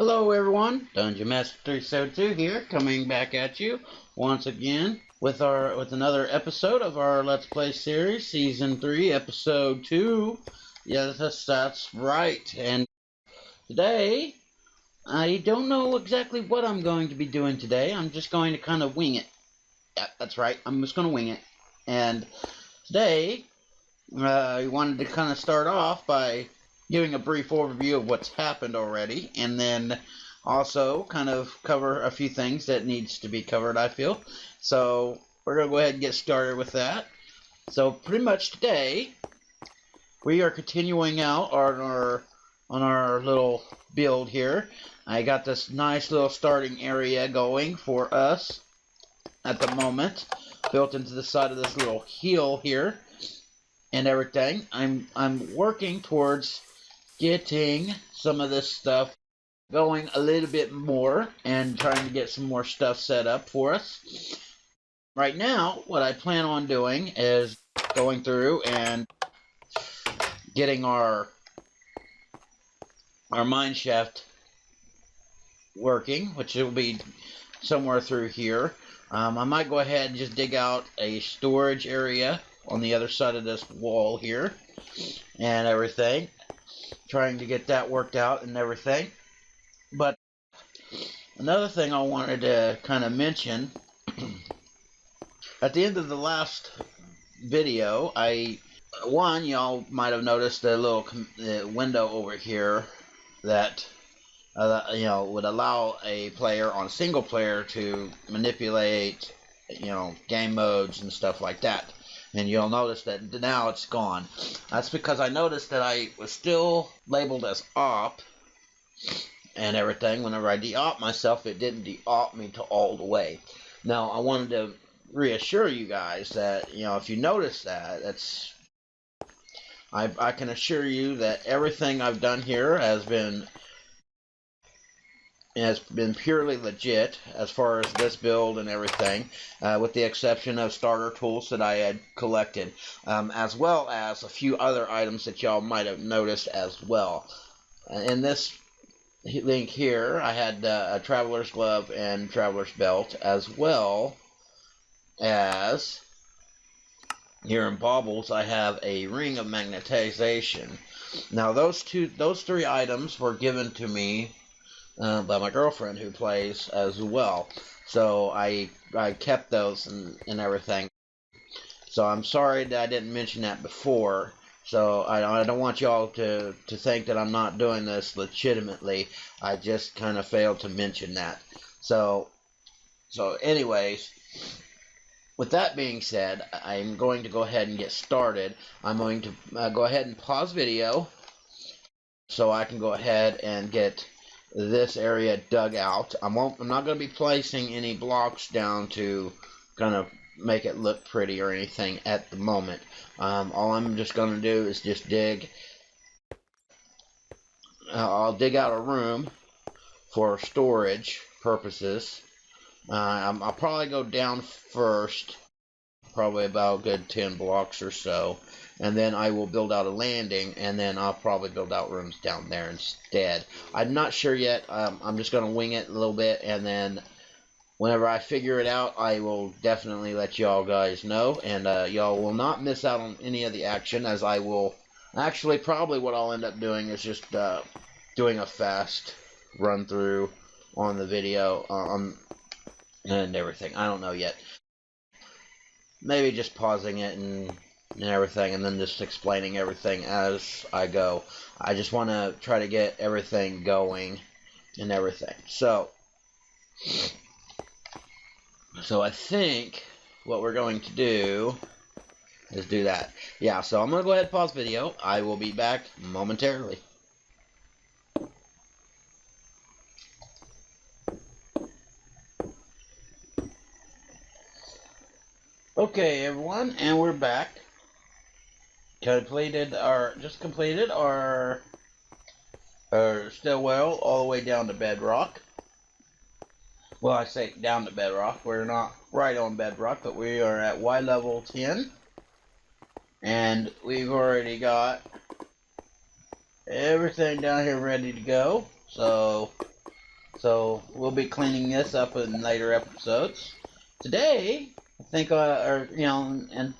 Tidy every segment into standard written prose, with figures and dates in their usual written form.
Hello everyone, Dungeon Master 372 here, coming back at you once again with another episode of our Let's Play series, Season 3, Episode 2. Yes, that's right. And today, I don't know exactly what I'm going to be doing today. I'm just going to kind of wing it. Yeah, that's right. I'm just going to wing it. And today, I wanted to kind of start off by giving a brief overview of what's happened already, and then also kind of cover a few things that needs to be covered, I feel. So we're going to go ahead and get started with that. So pretty much today, we are continuing out on our little build here. I got this nice little starting area going for us at the moment, built into the side of this little hill here and everything. I'm working towards getting some of this stuff going a little bit more and trying to get some more stuff set up for us. Right now, what I plan on doing is going through and getting our mine shaft working, which will be somewhere through here. I might go ahead and just dig out a storage area on the other side of this wall here and everything, trying to get that worked out and everything. But another thing I wanted to kind of mention, at the end of the last video, y'all might have noticed the little window over here that would allow a player on single player to manipulate game modes and stuff like that. And you'll notice that now it's gone. That's because I noticed that I was still labeled as op and everything. Whenever I de-op myself, it didn't de-op me to all the way. Now, I wanted to reassure you guys that, if you notice that, I can assure you that everything I've done here has been purely legit as far as this build and everything, with the exception of starter tools that I had collected, as well as a few other items that y'all might have noticed as well. In this link here, I had a traveler's glove and traveler's belt, as well as here in baubles I have a ring of magnetization. Now those three items were given to me by my girlfriend, who plays as well. So I kept those and everything. So I'm sorry that I didn't mention that before. So I don't want y'all to think that I'm not doing this legitimately. I just kind of failed to mention that. So anyways, with that being said, I'm going to go ahead and get started. I'm going to go ahead and pause video so I can go ahead and get this area dug out. I'm not going to be placing any blocks down to kind of make it look pretty or anything at the moment. All I'm just going to do is just dig. I'll dig out a room for storage purposes. I'll probably go down first, probably about a good 10 blocks or so, and then I will build out a landing, and then I'll probably build out rooms down there instead. I'm not sure yet. I'm just going to wing it a little bit, and then whenever I figure it out, I will definitely let y'all guys know, and y'all will not miss out on any of the action, as I will. Actually, probably what I'll end up doing is just doing a fast run through on the video and everything. I don't know yet. Maybe just pausing it and everything, and then just explaining everything as I go. I just want to try to get everything going and everything. So I think what we're going to do is do that. Yeah, so I'm going to go ahead and pause video. I will be back momentarily. Okay, everyone, and we're back. Just completed our stairwell all the way down to bedrock. Well, I say down to bedrock. We're not right on bedrock, but we are at Y level 10. And we've already got everything down here ready to go. So So we'll be cleaning this up in later episodes. Today, I think, and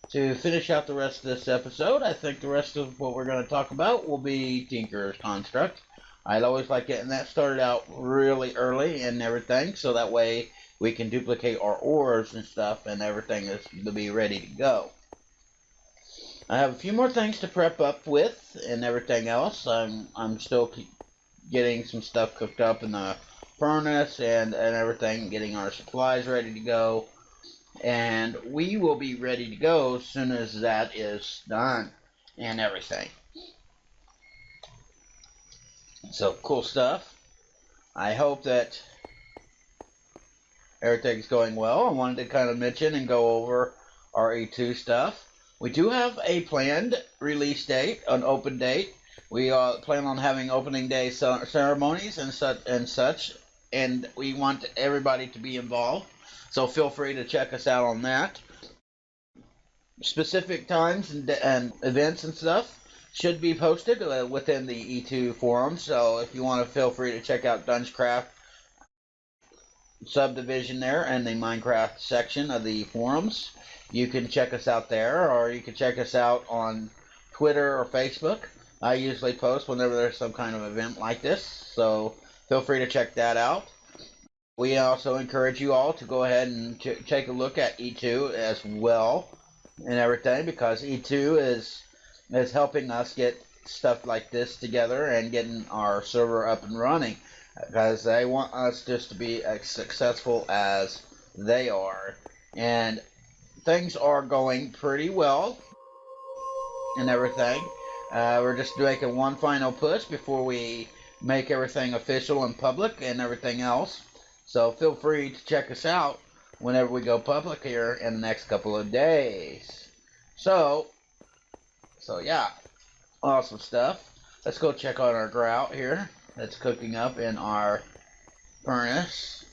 to finish out the rest of this episode, I think the rest of what we're going to talk about will be Tinker's Construct. I'd always like getting that started out really early and everything, so that way we can duplicate our ores and stuff, and everything is to be ready to go. I have a few more things to prep up with and everything else. I'm still getting some stuff cooked up in the furnace and everything, getting our supplies ready to go. And we will be ready to go as soon as that is done and everything. So, cool stuff. I hope that everything's going well. I wanted to kind of mention and go over our E2 stuff. We do have a planned release date, an open date. We plan on having opening day ceremonies and such, and we want everybody to be involved. So feel free to check us out on that. Specific times and events and stuff should be posted within the E2 forum. So if you want to, feel free to check out Dungeoncraft subdivision there and the Minecraft section of the forums. You can check us out there, or you can check us out on Twitter or Facebook. I usually post whenever there's some kind of event like this, so feel free to check that out. We also encourage you all to go ahead and take a look at E2 as well and everything, because E2 is helping us get stuff like this together and getting our server up and running, because they want us just to be as successful as they are. And things are going pretty well and everything. We're just making one final push before we make everything official and public and everything else. So feel free to check us out whenever we go public here in the next couple of days. So yeah, awesome stuff. Let's go check on our grout here that's cooking up in our furnace.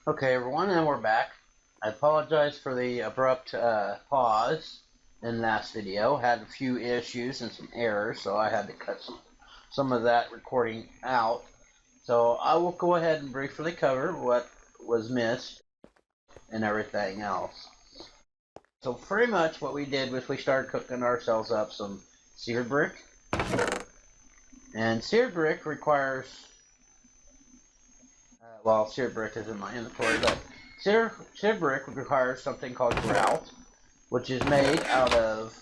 Okay, everyone, and we're back. I apologize for the abrupt pause in last video. Had a few issues and some errors, so I had to cut some of that recording out. So I will go ahead and briefly cover what was missed and everything else. So pretty much what we did was we started cooking ourselves up some seared brick. And seared brick requires, well, seared brick is in my inventory, but seared brick requires something called grout, which is made out of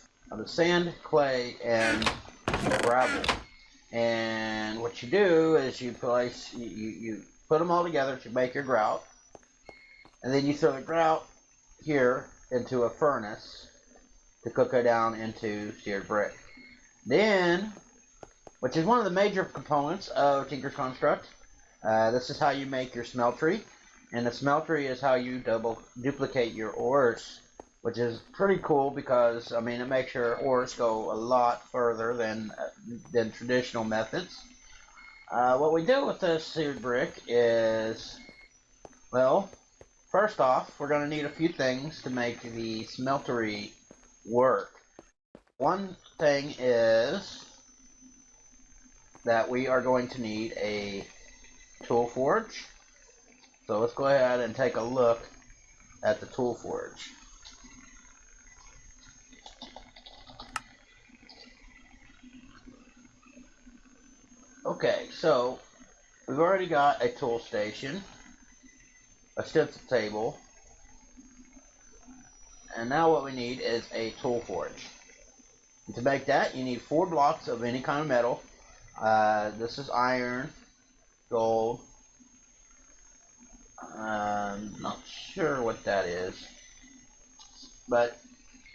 sand, clay, and gravel. And what you do is you put them all together to make your grout, and then you throw the grout here into a furnace to cook it down into seared brick. Then, which is one of the major components of Tinker's Construct, this is how you make your smeltery, and the smeltery is how you duplicate your ores, which is pretty cool because, I mean, it makes your ores go a lot further than traditional methods. What we do with this seared brick is, well, first off, we're going to need a few things to make the smeltery work. One thing is that we are going to need a tool forge. So let's go ahead and take a look at the tool forge. Okay, so we've already got a tool station, a stencil table, and now what we need is a tool forge. And to make that, you need 4 blocks of any kind of metal. This is iron, gold. Not sure what that is, but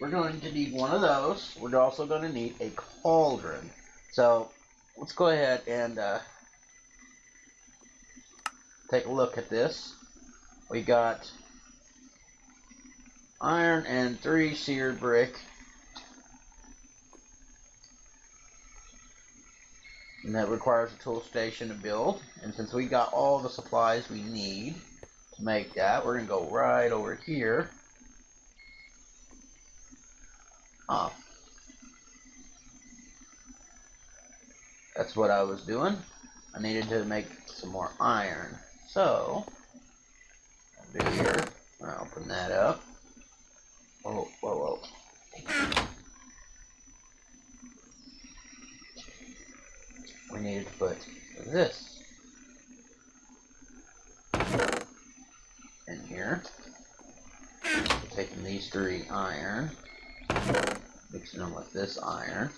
we're going to need one of those. We're also going to need a cauldron. So let's go ahead and take a look at this. We got iron and 3 seared brick. And that requires a tool station to build. And since we got all the supplies we need to make that, we're going to go right over here. that's what I was doing. I needed to make some more iron. So, I'll do here. I'll open that up. Whoa, whoa, whoa. We needed to put this in here. Taking these 3 iron, mixing them with this iron.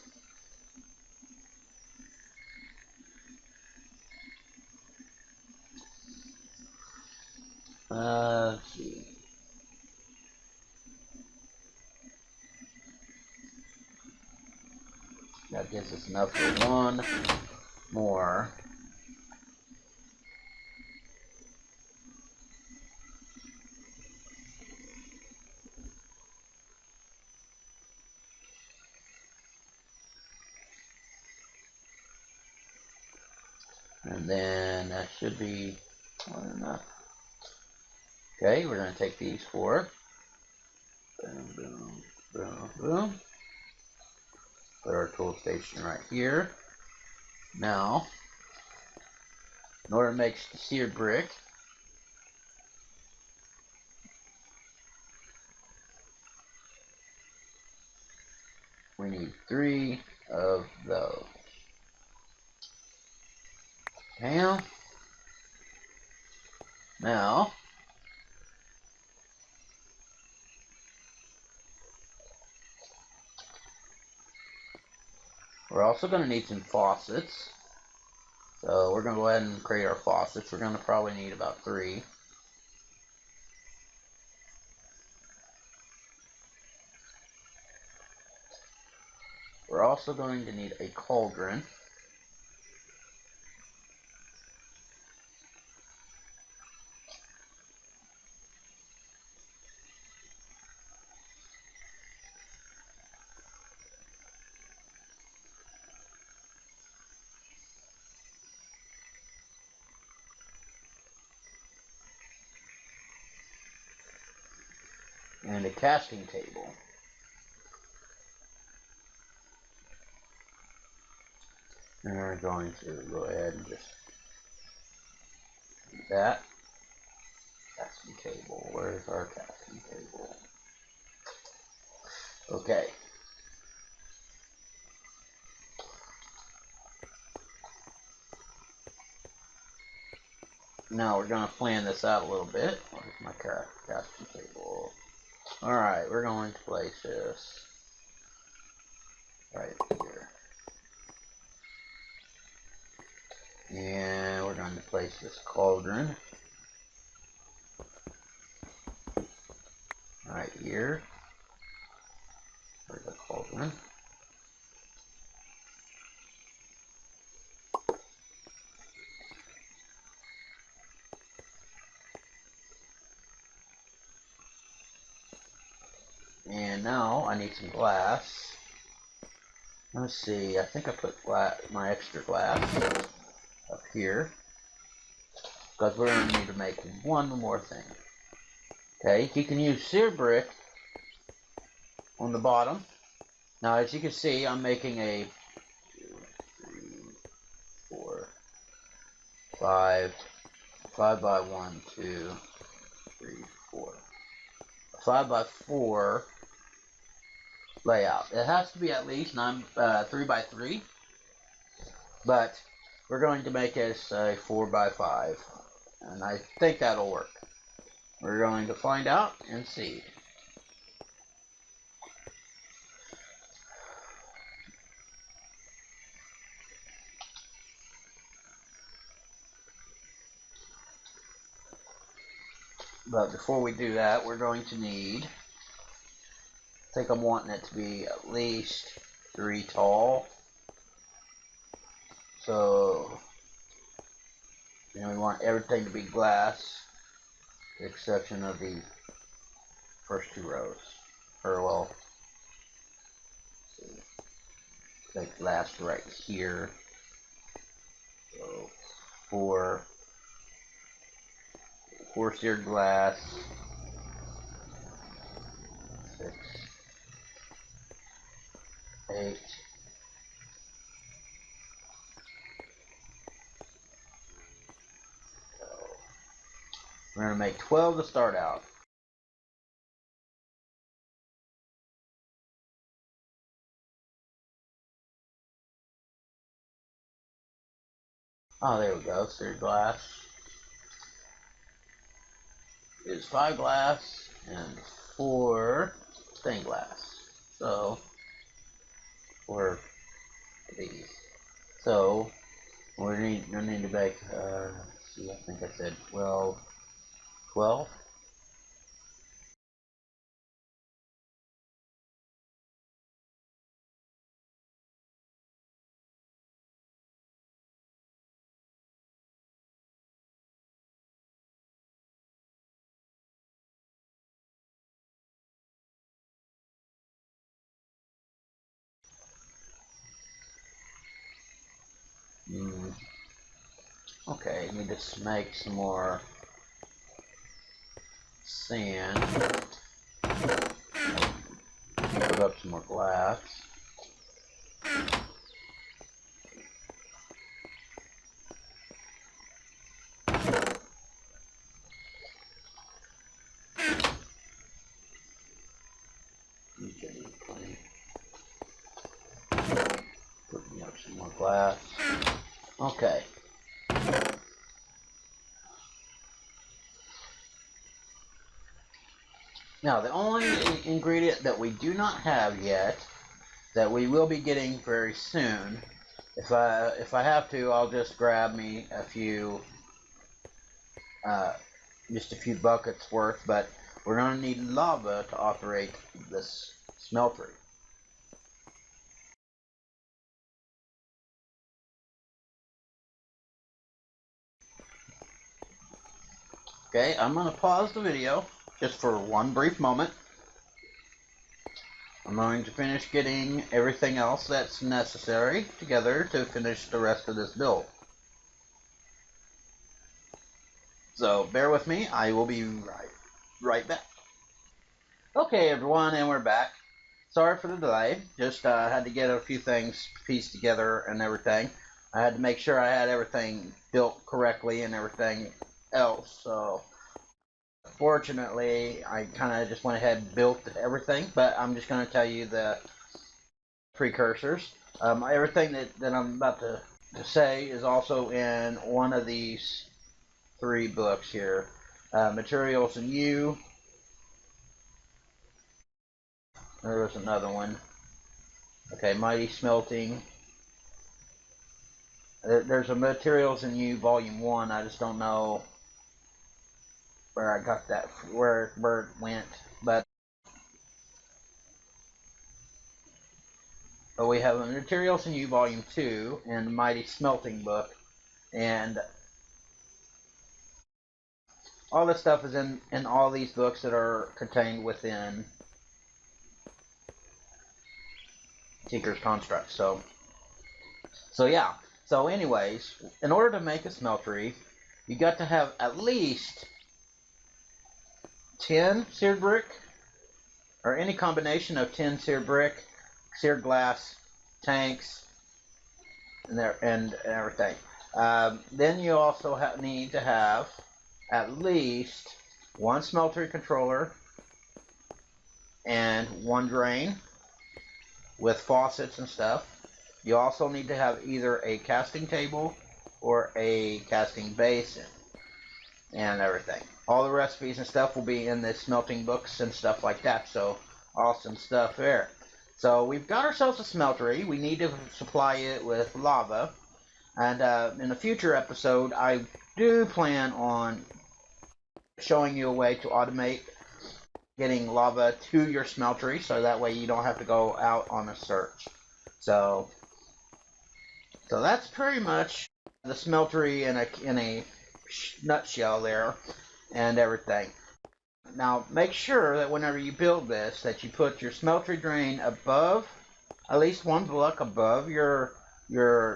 Let's see. That gives us enough for 1 more. And then that should be enough. Okay, we're going to take these 4. Boom, boom, boom, boom. Put our tool station right here. Now, in order to make seared brick, we need 3 of those. Okay. Now, we're also going to need some faucets. So we're going to go ahead and create our faucets. We're going to probably need about 3. We're also going to need a cauldron. And a casting table. And we're going to go ahead and just do that. Casting table. Where's our casting table? Okay. Now we're going to plan this out a little bit. Where's my casting table? Alright, we're going to place this right here. And we're going to place this cauldron right here. Where's the cauldron? And now I need some glass. Let's see, I think I put my extra glass up here. Because we're going to need to make one more thing. Okay, you can use seared brick on the bottom. Now as you can see, I'm making a 2, 3, 4, 5 by 1, 2, 3, 4. A 5 by 4 layout. It has to be at least 3 by 3, but we're going to make this a 4 by 5, and I think that'll work. We're going to find out and see. But before we do that, we're going to need, I think I'm wanting it to be at least 3 tall. So, we want everything to be glass, with the exception of the first 2 rows. Or well, like glass right here. So, 4 seared glass, 6, 8, We're going to make 12 to start out. Oh, there we go. Seared glass is 5 glass and 4 stained glass. So, 4 of these. So, we need to make, see, I think I said 12. 12? Okay, need to make some more sand. Put up some more glass. Putting up some more glass. Okay. Now, the only ingredient that we do not have yet, that we will be getting very soon, if I have to, I'll just grab me a few, just a few buckets worth, but we're going to need lava to operate this smeltery. Okay, I'm going to pause the video just for one brief moment. I'm going to finish getting everything else that's necessary together to finish the rest of this build. So bear with me, I will be right back. Okay everyone, and we're back. Sorry for the delay, just had to get a few things pieced together and everything. I had to make sure I had everything built correctly and everything else, so fortunately I kind of just went ahead and built everything, but I'm just going to tell you the precursors. Everything that I'm about to say is also in one of these 3 books here. Materials and You. There was another one. Okay, Mighty Smelting. There's a Materials and You Volume 1. I just don't know where I got that, where it went, but we have a Materials and You Volume 2 and Mighty Smelting book, and all this stuff is in all these books that are contained within Tinker's Construct. So yeah. So anyways, in order to make a smeltery, you got to have at least 10 seared brick, or any combination of 10 seared brick, seared glass, tanks, and everything. Then you also need to have at least 1 smeltery controller and 1 drain with faucets and stuff. You also need to have either a casting table or a casting basin and everything. All the recipes and stuff will be in the smelting books and stuff like that, so awesome stuff there. So we've got ourselves a smeltery. We need to supply it with lava, and in a future episode I do plan on showing you a way to automate getting lava to your smeltery, so that way you don't have to go out on a search. So that's pretty much the smeltery in a nutshell there and everything. Now make sure that whenever you build this, that you put your smeltery drain above, at least 1 block above your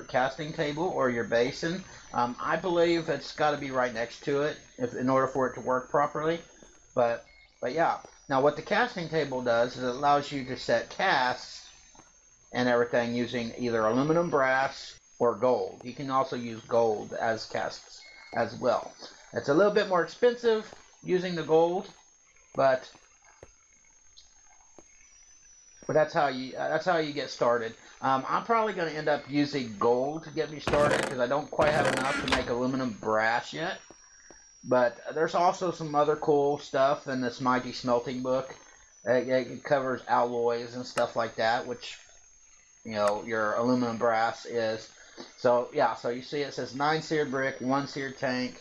casting table or your basin. I believe it's got to be right next to it in order for it to work properly. But yeah. Now what the casting table does is it allows you to set casts and everything using either aluminum, brass, or gold. You can also use gold as casts as well. It's a little bit more expensive using the gold, but that's how you get started. I'm probably going to end up using gold to get me started because I don't quite have enough to make aluminum brass yet. But there's also some other cool stuff in this Mighty Smelting book. It covers alloys and stuff like that, which, you know, your aluminum brass is. So yeah, so you see it says 9 seared brick, 1 seared tank,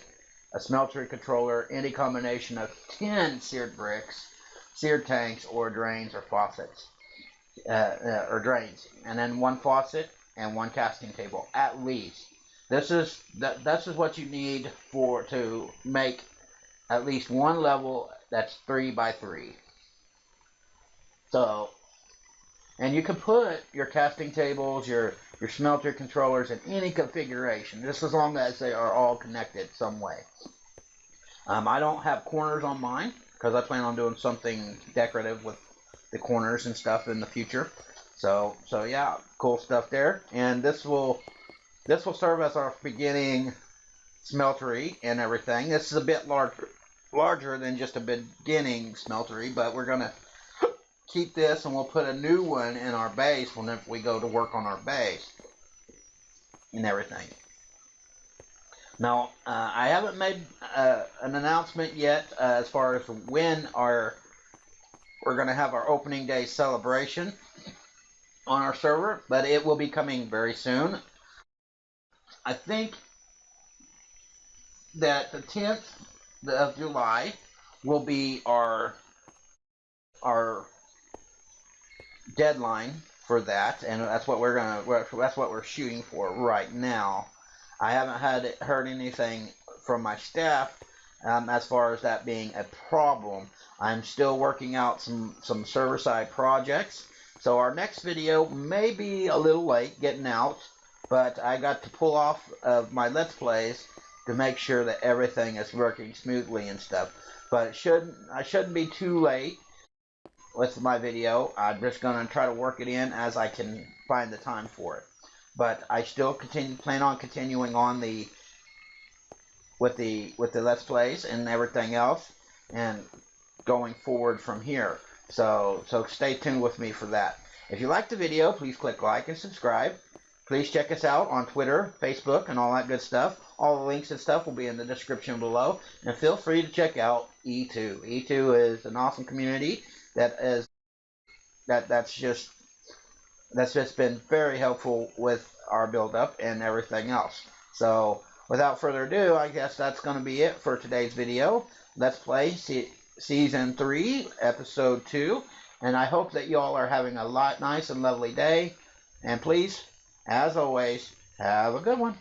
a smeltery controller, any combination of 10 seared bricks, seared tanks, or drains or faucets, or drains, and then 1 faucet and 1 casting table at least. This is what you need to make at least 1 level that's 3 by 3. So, and you can put your casting tables, your smelter controllers in any configuration, just as long as they are all connected some way. I don't have corners on mine because I plan on doing something decorative with the corners and stuff in the future. So yeah, cool stuff there. And this will serve as our beginning smeltery and everything. This is a bit larger than just a beginning smeltery, but we're gonna keep this and we'll put a new one in our base whenever we go to work on our base and everything. Now, I haven't made an announcement yet as far as when we're going to have our opening day celebration on our server, but it will be coming very soon. I think that the 10th of July will be our deadline for that, and that's what we're shooting for right now. I haven't heard anything from my staff as far as that being a problem. I'm still working out some server-side projects, so our next video may be a little late getting out, but I got to pull off of my Let's Plays to make sure that everything is working smoothly and stuff. But I shouldn't be too late with my video. I'm just going to try to work it in as I can find the time for it. But I still plan on continuing on with the Let's Plays and everything else, and going forward from here. So stay tuned with me for that. If you liked the video, please click like and subscribe. Please check us out on Twitter, Facebook, and all that good stuff. All the links and stuff will be in the description below. And feel free to check out E2. E2 is an awesome community that's just been very helpful with our build-up and everything else. So, without further ado, I guess that's going to be it for today's video. Let's Play Season 3, Episode 2. And I hope that you all are having a nice and lovely day. And please, as always, have a good one.